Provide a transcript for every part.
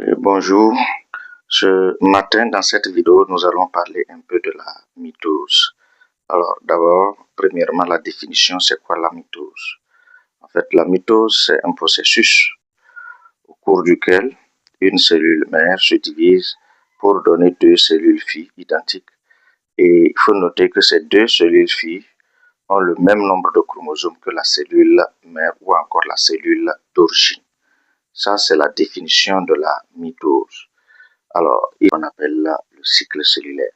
Bonjour, ce matin dans cette vidéo nous allons parler un peu de la mitose. Alors d'abord, premièrement la définition, c'est quoi la mitose? En fait la mitose c'est un processus au cours duquel une cellule mère se divise pour donner deux cellules filles identiques. Et il faut noter que ces deux cellules filles ont le même nombre de chromosomes que la cellule mère ou encore la cellule d'origine. Ça c'est la définition de la mitose. Alors, on appelle le cycle cellulaire.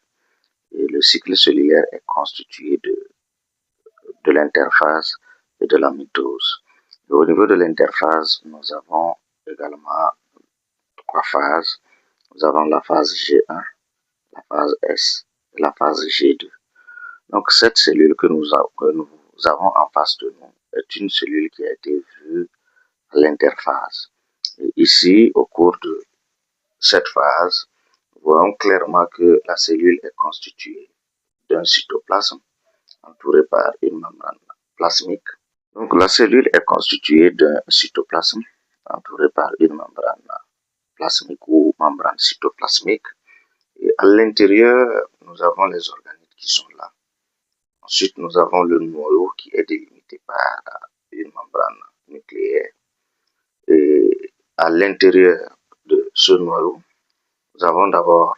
Et le cycle cellulaire est constitué de l'interphase et de la mitose. Et au niveau de l'interphase, nous avons également trois phases. Nous avons la phase G1, la phase S et la phase G2. Donc, cette cellule que nous avons en face de nous est une cellule qui a été vue à l'interphase. Et ici, au cours de cette phase, nous voyons clairement que la cellule est constituée d'un cytoplasme entouré par une membrane plasmique. Donc la cellule est constituée d'un cytoplasme entouré par une membrane plasmique ou membrane cytoplasmique. Et à l'intérieur, nous avons les organites qui sont là. Ensuite, nous avons le noyau qui est délimité par une membrane nucléaire. Et à l'intérieur de ce noyau, nous avons d'abord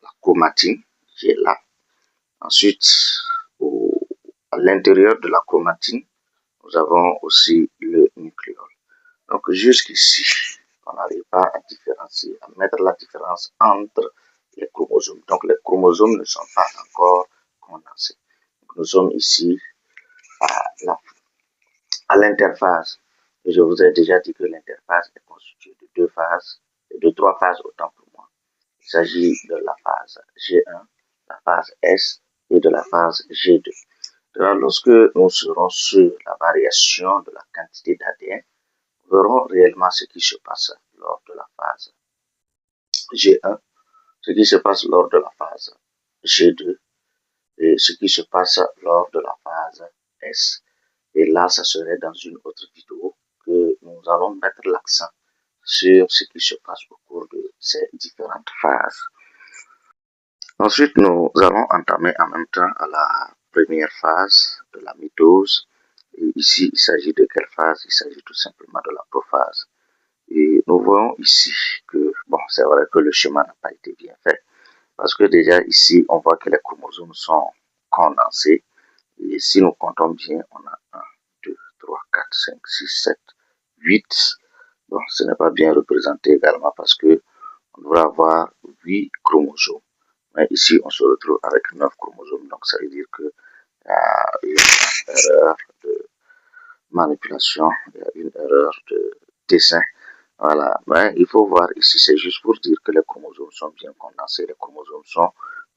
la chromatine qui est là. Ensuite, à l'intérieur de la chromatine, nous avons aussi le nucléole. Donc jusqu'ici, on n'arrive pas à différencier, à mettre la différence entre les chromosomes. Donc les chromosomes ne sont pas encore condensés. Donc, nous sommes ici à l'interphase. Et je vous ai déjà dit que l'interphase est constituée de deux phases, et de trois phases autant pour moi. Il s'agit de la phase G1, la phase S et de la phase G2. Alors, lorsque nous serons sur la variation de la quantité d'ADN, nous verrons réellement ce qui se passe lors de la phase G1, ce qui se passe lors de la phase G2 et ce qui se passe lors de la phase S. Et là, ça serait dans une autre vidéo que nous allons mettre l'accent sur ce qui se passe au cours de ces différentes phases. Ensuite, nous allons entamer en même temps à la première phase de la mitose. Et ici, il s'agit de quelle phase? Il s'agit tout simplement de la prophase. Et nous voyons ici que, bon, c'est vrai que le schéma n'a pas été bien fait. Parce que déjà ici, on voit que les chromosomes sont condensés. Et si nous comptons bien, on a 1, 2, 3, 4, 5, 6, 7, 8. Bon, ce n'est pas bien représenté également parce que on devrait avoir 8 chromosomes. Mais ici, on se retrouve avec 9 chromosomes. Donc, ça veut dire qu'il y a une erreur de manipulation, il y a une erreur de dessin. Voilà. Mais il faut voir ici, c'est juste pour dire que les chromosomes sont bien condensés, les chromosomes sont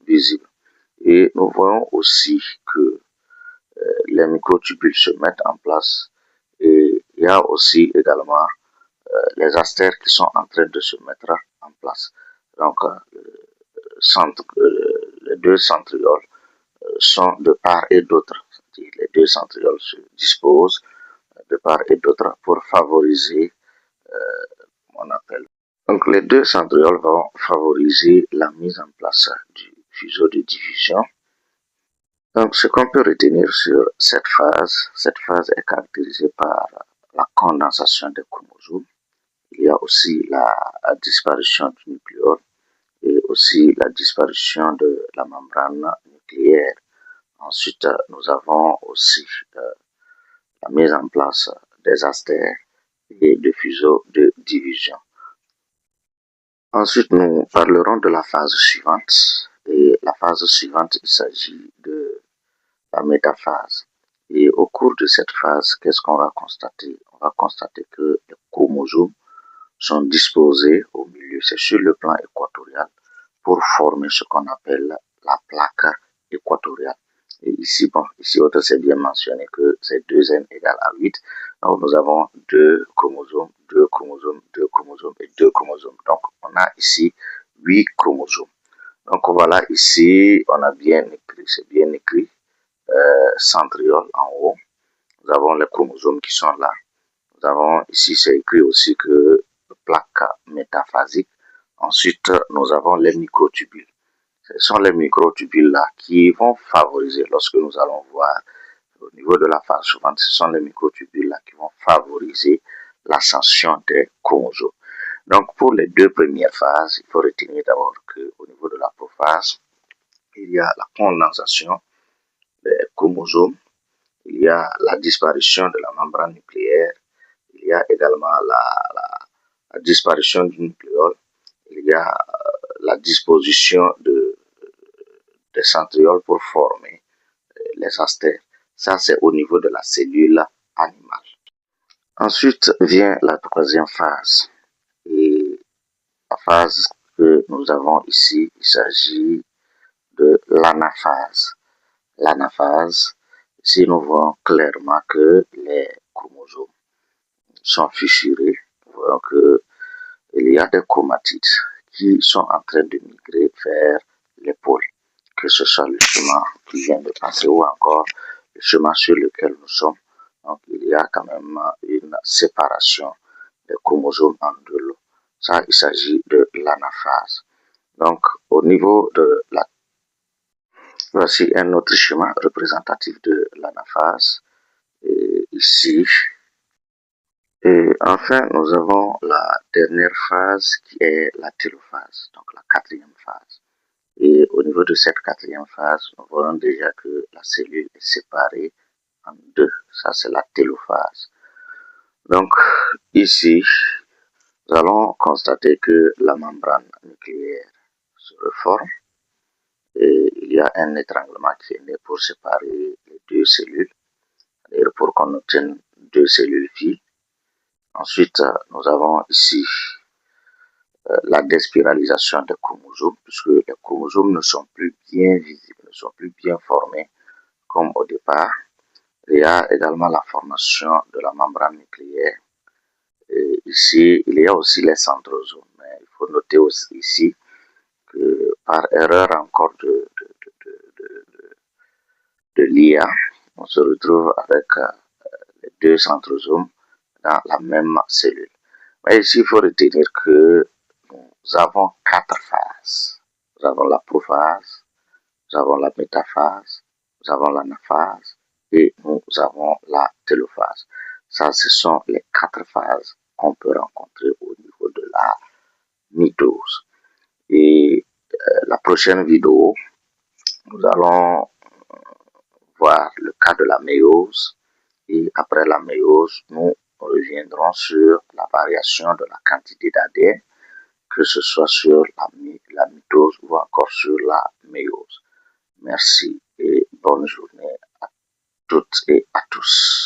visibles. Et nous voyons aussi que les microtubules se mettent en place. Et il y a aussi également les astères qui sont en train de se mettre en place. Donc, les deux centrioles sont de part et d'autre. Les deux centrioles se disposent de part et d'autre pour favoriser, on appelle. Donc les deux centrioles vont favoriser la mise en place du fuseau de division. Donc ce qu'on peut retenir sur cette phase est caractérisée par la condensation des chromosomes. Il y a aussi la disparition du nucléole et aussi la disparition de la membrane nucléaire. Ensuite, nous avons aussi la mise en place des astères et de fuseaux de division. Ensuite, nous parlerons de la phase suivante. Et la phase suivante, il s'agit de la métaphase. Et au cours de cette phase, qu'est-ce qu'on va constater? On va constater que les chromosomes sont disposés au milieu, c'est sur le plan équatorial, pour former ce qu'on appelle la plaque équatoriale. Et ici, bon, ici, c'est bien mentionné que c'est 2n égale à 8. Donc, nous avons deux chromosomes, deux chromosomes, deux chromosomes et deux chromosomes. Donc, on a ici 8 chromosomes. Donc, voilà, ici, on a bien écrit, c'est bien écrit, centriole en haut. Nous avons les chromosomes qui sont là. Nous avons ici, c'est écrit aussi que plaque métaphasique. Ensuite, nous avons les microtubules. Ce sont les microtubules-là qui vont favoriser, lorsque nous allons voir au niveau de la phase suivante, ce sont les microtubules-là qui vont favoriser l'ascension des chromosomes. Donc, pour les deux premières phases, il faut retenir d'abord qu'au niveau de la prophase, il y a la condensation des chromosomes, il y a la disparition de la membrane nucléaire, il y a également la disparition du nucléole, il y a la disposition des centrioles pour former les astères. Ça, c'est au niveau de la cellule animale. Ensuite vient la troisième phase. Et la phase que nous avons ici, il s'agit de l'anaphase. L'anaphase, ici nous voyons clairement que les chromosomes sont fissurés. Nous voyons qu'il y a des chromatides qui sont en train de migrer vers les pôles, que ce soit le chemin qui vient de passer ou encore le chemin sur lequel nous sommes. Donc il y a quand même une séparation des chromosomes en deux lots. Ça, il s'agit de l'anaphase. Donc au niveau de la... Voici un autre schéma représentatif de l'anaphase. Ici. Et enfin, nous avons la dernière phase qui est la télophase, donc la quatrième phase. Et au niveau de cette quatrième phase, nous voyons déjà que la cellule est séparée en deux. Ça, c'est la télophase. Donc, ici, nous allons constater que la membrane nucléaire se reforme et il y a un étranglement qui est né pour séparer les deux cellules, et pour qu'on obtienne deux cellules filles. Ensuite, nous avons ici la déspiralisation des chromosomes, puisque les chromosomes ne sont plus bien visibles, ne sont plus bien formés comme au départ. Il y a également la formation de la membrane nucléaire. Et ici, il y a aussi les centrosomes. Mais il faut noter aussi ici que par erreur encore de l'IA, on se retrouve avec les deux centrosomes dans la même cellule. Mais ici, il faut retenir que nous avons quatre phases. Nous avons la prophase, nous avons la métaphase, nous avons l'anaphase et nous avons la télophase. Ça, ce sont les quatre phases qu'on peut rencontrer au niveau de la mitose. Et la prochaine vidéo, nous allons voir le cas de la méiose. Et après la méiose, nous reviendrons sur la variation de la quantité d'ADN, que ce soit sur la mitose ou encore sur la méiose. Merci et bonne journée à toutes et à tous.